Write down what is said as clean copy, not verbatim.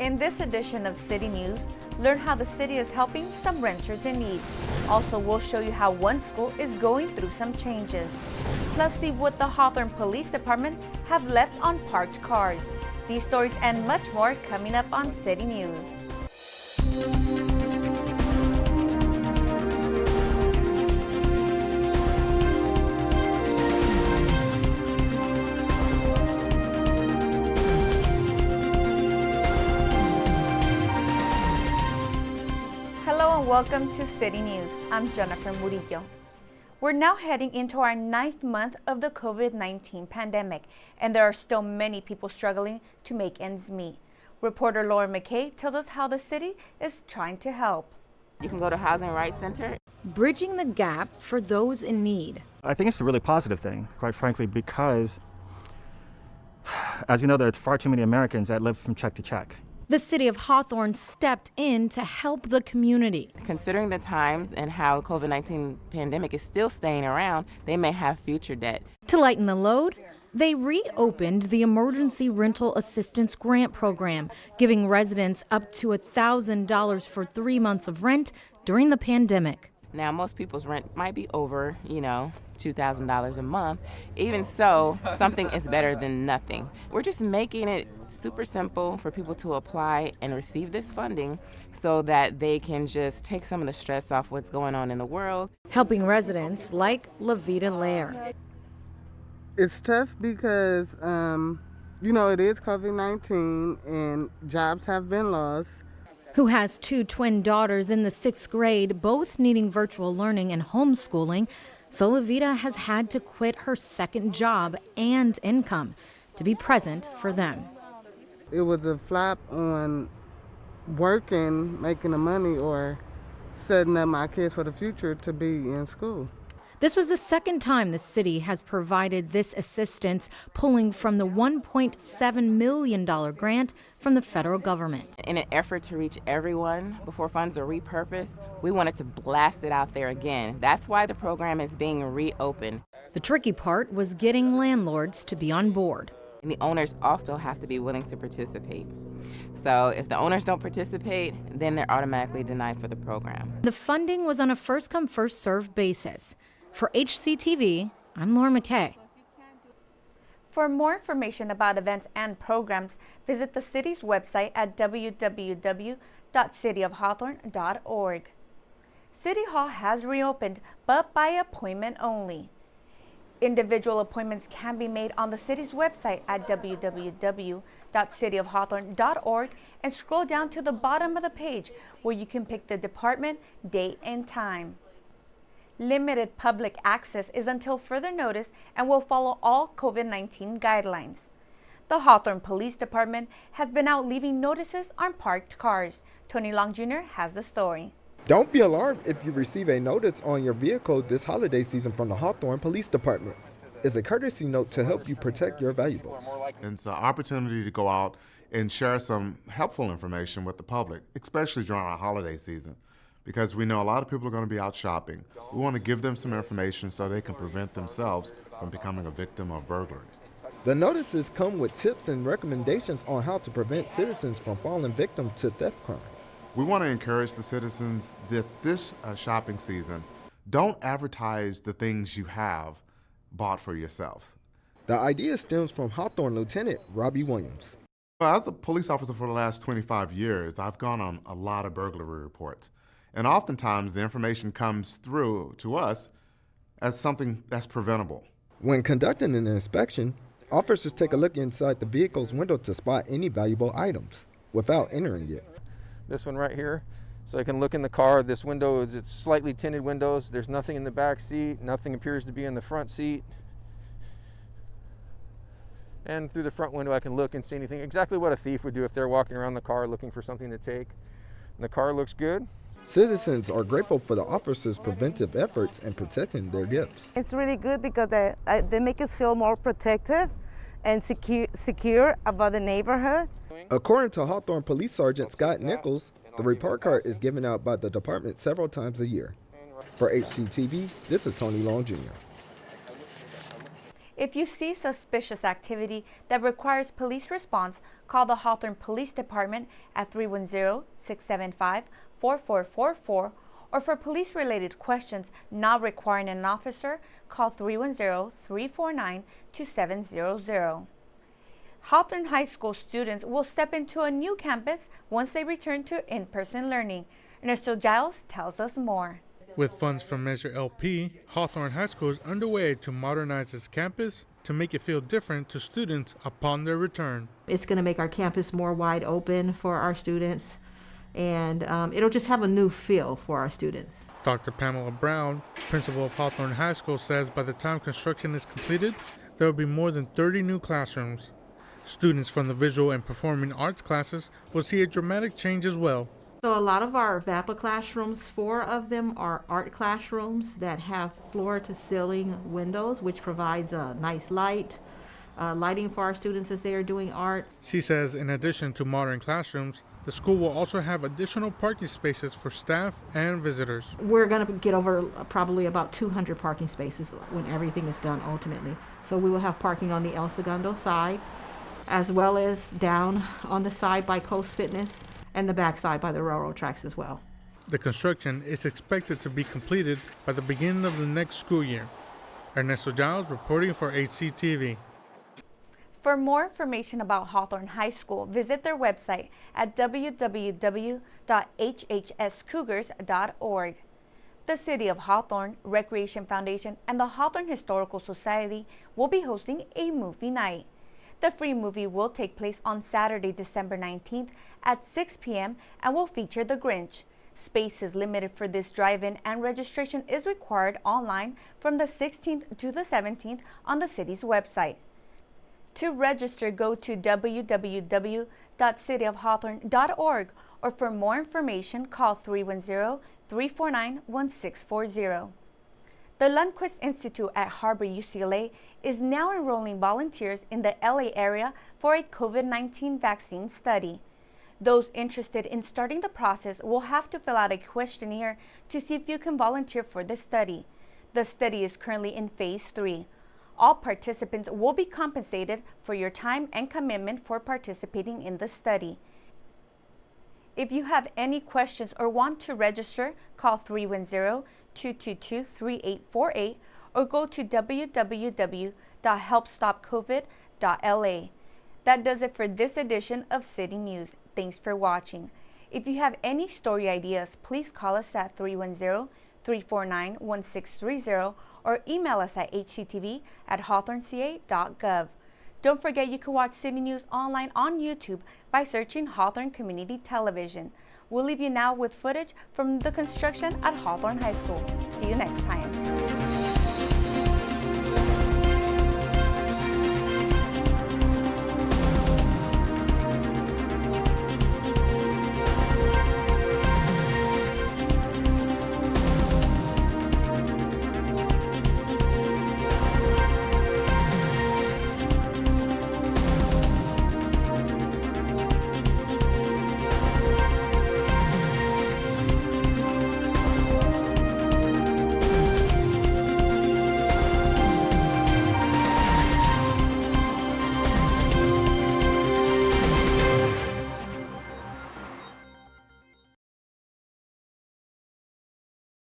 In this edition of City News, learn how the city is helping some renters in need. Also, we'll show you how one school is going through some changes. Plus, see what the Hawthorne Police Department have left on parked cars. These stories and much more coming up on City News. Welcome to City News. I'm Jennifer Murillo. We're now heading into our 9th month of the COVID-19 pandemic, and there are still many people struggling to make ends meet. Reporter Laura McKay tells us how the city is trying to help. You can go to Housing Rights Center. Bridging the gap for those in need. I think it's a really positive thing, quite frankly, because, as you know, there are far too many Americans that live from check to check. The city of Hawthorne stepped in to help the community. Considering the times and how the COVID-19 pandemic is still staying around, they may have future debt. To lighten the load, they reopened the Emergency Rental Assistance Grant Program, giving residents up to $1,000 for 3 months of rent during the pandemic. Now, most people's rent might be over, $2,000 a month. Even so, something is better than nothing. We're just making it super simple for people to apply and receive this funding so that they can just take some of the stress off what's going on in the world. Helping residents like Lavita Lair. It's tough because, it is COVID-19 and jobs have been lost. Who has 2 twin daughters in the 6th grade, both needing virtual learning and homeschooling. So Lavita has had to quit her second job and income to be present for them. It was a flop on working, making the money, or setting up my kids for the future to be in school. This was the second time the city has provided this assistance, pulling from the $1.7 million grant from the federal government. In an effort to reach everyone before funds are repurposed, we wanted to blast it out there again. That's why the program is being reopened. The tricky part was getting landlords to be on board. And the owners also have to be willing to participate. So if the owners don't participate, then they're automatically denied for the program. The funding was on a first-come, first-served basis. For HCTV, I'm Laura McKay. For more information about events and programs, visit the city's website at www.cityofhawthorne.org. City Hall has reopened, but by appointment only. Individual appointments can be made on the city's website at www.cityofhawthorne.org and scroll down to the bottom of the page where you can pick the department, date, and time. Limited public access is until further notice and will follow all COVID-19 guidelines. The Hawthorne Police Department has been out leaving notices on parked cars. Tony Long Jr. has the story. Don't be alarmed if you receive a notice on your vehicle this holiday season from the Hawthorne Police Department. It's a courtesy note to help you protect your valuables. It's an opportunity to go out and share some helpful information with the public, especially during our holiday season, because we know a lot of people are going to be out shopping. We want to give them some information so they can prevent themselves from becoming a victim of burglaries. The notices come with tips and recommendations on how to prevent citizens from falling victim to theft crime. We want to encourage the citizens that this shopping season, don't advertise the things you have bought for yourself. The idea stems from Hawthorne Lieutenant Robbie Williams. Well, as a police officer for the last 25 years, I've gone on a lot of burglary reports. And oftentimes the information comes through to us as something that's preventable. When conducting an inspection, officers take a look inside the vehicle's window to spot any valuable items without entering it. This one right here, so I can look in the car. This window it's slightly tinted windows. There's nothing in the back seat. Nothing appears to be in the front seat. And through the front window, I can look and see anything. Exactly what a thief would do if they're walking around the car looking for something to take. And the car looks good. Citizens are grateful for the officers' preventive efforts in protecting their gifts. It's really good because they make us feel more protective and secure about the neighborhood. According to Hawthorne Police Sergeant Scott Nichols, the report card is given out by the department several times a year. For HCTV, this is Tony Long Jr. If you see suspicious activity that requires police response, call the Hawthorne Police Department at 310-675-4444, or for police-related questions not requiring an officer, call 310-349-2700. Hawthorne High School students will step into a new campus once they return to in-person learning. Ernesto Giles tells us more. With funds from Measure LP, Hawthorne High School is underway to modernize its campus to make it feel different to students upon their return. It's going to make our campus more wide open for our students, and it'll just have a new feel for our students. Dr. Pamela Brown, principal of Hawthorne High School, says by the time construction is completed, there will be more than 30 new classrooms. Students from the visual and performing arts classes will see a dramatic change as well. So a lot of our VAPA classrooms, 4 of them are art classrooms that have floor-to-ceiling windows, which provides a nice lighting for our students as they are doing art. She says in addition to modern classrooms, the school will also have additional parking spaces for staff and visitors. We're going to get over probably about 200 parking spaces when everything is done ultimately. So we will have parking on the El Segundo side, as well as down on the side by Coast Fitness and the back side by the railroad tracks as well. The construction is expected to be completed by the beginning of the next school year. Ernesto Giles reporting for HCTV. For more information about Hawthorne High School, visit their website at www.hhscougars.org. The City of Hawthorne, Recreation Foundation, and the Hawthorne Historical Society will be hosting a movie night. The free movie will take place on Saturday, December 19th at 6 p.m. and will feature The Grinch. Space is limited for this drive-in and registration is required online from the 16th to the 17th on the city's website. To register, go to www.cityofhawthorne.org, or for more information, call 310-349-1640. The Lundquist Institute at Harbor UCLA is now enrolling volunteers in the LA area for a COVID-19 vaccine study. Those interested in starting the process will have to fill out a questionnaire to see if you can volunteer for the study. The study is currently in phase 3. All participants will be compensated for your time and commitment for participating in the study. If you have any questions or want to register, call 310-222-3848 or go to www.helpstopcovid.la. That does it for this edition of City News. Thanks for watching. If you have any story ideas, please call us at 310-349-1630 or email us at hctv@hawthorneca.gov. Don't forget you can watch City News online on YouTube by searching Hawthorne Community Television. We'll leave you now with footage from the construction at Hawthorne High School. See you next time.